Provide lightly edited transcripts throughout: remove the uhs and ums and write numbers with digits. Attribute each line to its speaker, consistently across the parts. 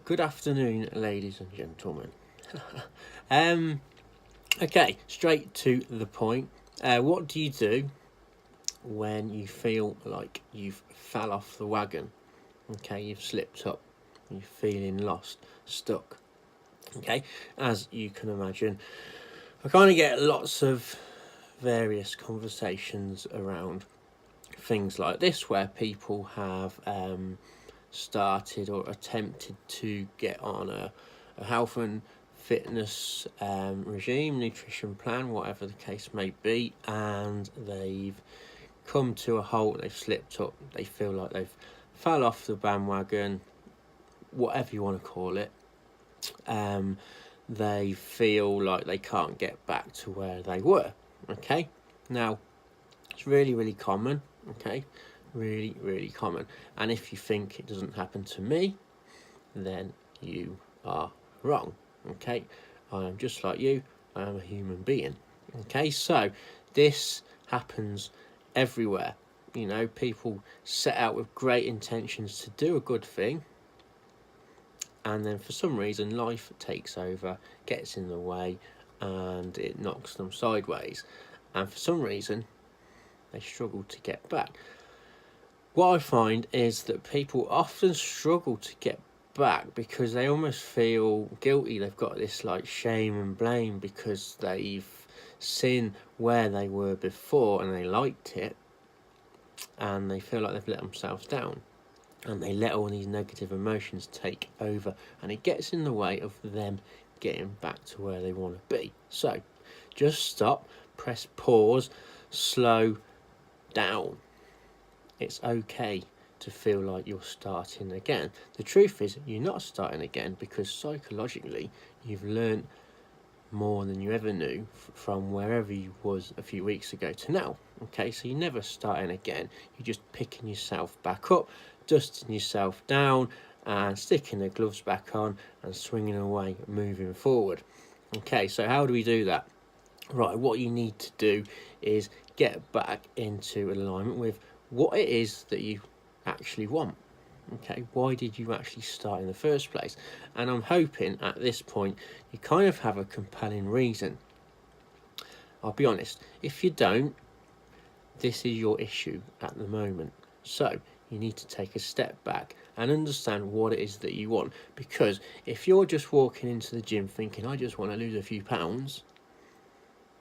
Speaker 1: Good afternoon, ladies and gentlemen. Okay, straight to the point. What do you do when you feel like you've fell off the wagon? Okay, you've slipped up, you're feeling lost, stuck. Okay, as you can imagine, I kind of get lots of various conversations around things like this where people have started or attempted to get on a health and fitness regime, nutrition plan, whatever the case may be, and they've come to a halt, they've slipped up, they feel like they've fell off the bandwagon, whatever you want to call it. They feel like they can't get back to where they were. Okay, now it's really common. Okay, really common, and if you think it doesn't happen to me, then you are wrong. Okay, I am just like you, I am a human being. Okay, so this happens everywhere. You know, people set out with great intentions to do a good thing, and then for some reason life takes over, gets in the way, and it knocks them sideways, and for some reason they struggle to get back. What I find is that people often struggle to get back because they almost feel guilty. They've got this like shame and blame because they've seen where they were before and they liked it, and they feel like they've let themselves down, and they let all these negative emotions take over, and it gets in the way of them getting back to where they want to be. So just stop, press pause, slow down. It's okay to feel like you're starting again. The truth is you're not starting again, because psychologically you've learned more than you ever knew from wherever you was a few weeks ago to now. Okay, so you're never starting again, you're just picking yourself back up, dusting yourself down, and sticking the gloves back on and swinging away, moving forward. Okay, so how do we do that? Right, what you need to do is get back into alignment with what it is that you actually want. Okay, why did you actually start in the first place? And I'm hoping at this point you kind of have a compelling reason. I'll be honest, if you don't, this is your issue at the moment. So you need to take a step back and understand what it is that you want, because if you're just walking into the gym thinking I just want to lose a few pounds,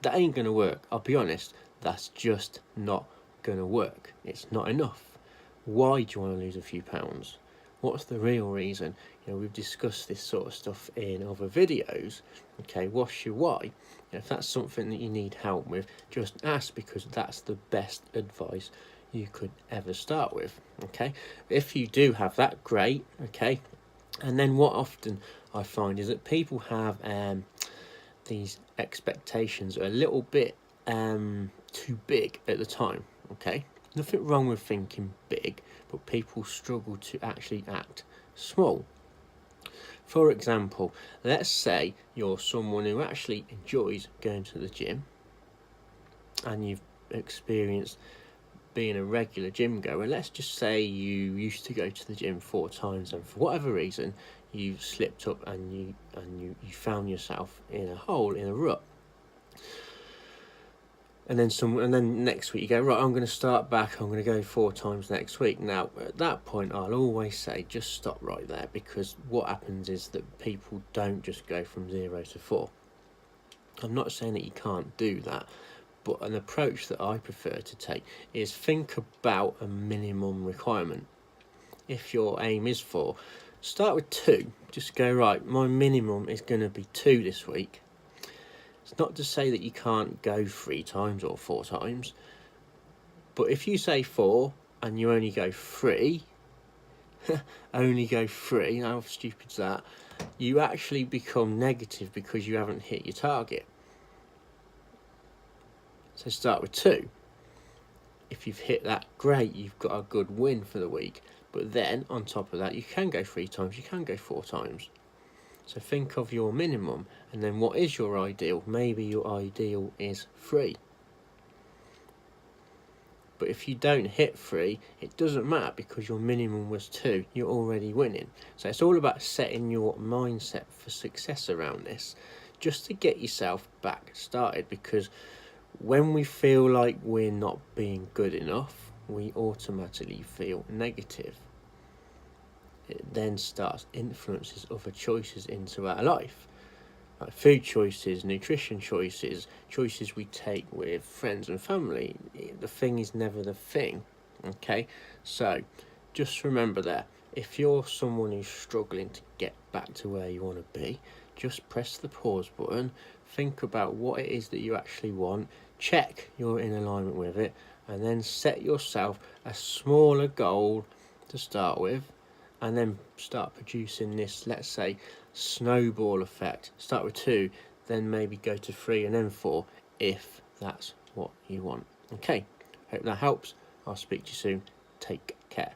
Speaker 1: that ain't going to work. I'll be honest, that's just not going to work. It's not enough. Why do you want to lose a few pounds? What's the real reason? You know, we've discussed this sort of stuff in other videos. Okay, what's your why? If that's something that you need help with, just ask, because that's the best advice you could ever start with. Okay, if you do have that, great. Okay, and then what often I find is that people have these expectations are a little bit too big at the time. Okay, nothing wrong with thinking big, but people struggle to actually act small. For example, let's say you're someone who actually enjoys going to the gym, and you've experienced being a regular gym goer. Let's just say you used to go to the gym 4 times, and for whatever reason you slipped up and you found yourself in a hole, in a rut. And then next week you go, right, I'm going to start back, I'm going to go 4 times next week. Now at that point I'll always say just stop right there, because what happens is that people don't just go from 0 to 4. I'm not saying that you can't do that, but an approach that I prefer to take is think about a minimum requirement. If your aim is 4, start with 2. Just go, right, my minimum is going to be 2 this week. It's not to say that you can't go 3 times or 4 times, but if you say 4 and you only go 3, how stupid is that? You actually become negative because you haven't hit your target. So start with 2. If you've hit that, great, you've got a good win for the week. But then on top of that, you can go 3 times, you can go 4 times. So think of your minimum, and then what is your ideal? Maybe your ideal is 3. But if you don't hit 3, it doesn't matter because your minimum was 2. You're already winning. So it's all about setting your mindset for success around this, just to get yourself back started. Because when we feel like we're not being good enough, we automatically feel negative. It then starts influences other choices into our life, like food choices, nutrition choices, choices we take with friends and family. The thing is never the thing. Okay, so just remember that if you're someone who's struggling to get back to where you want to be, just press the pause button, think about what it is that you actually want, check you're in alignment with it, and then set yourself a smaller goal to start with, and then start producing this, let's say, snowball effect. Start with 2, then maybe go to 3 and then 4 if that's what you want. Okay, hope that helps. I'll speak to you soon. Take care.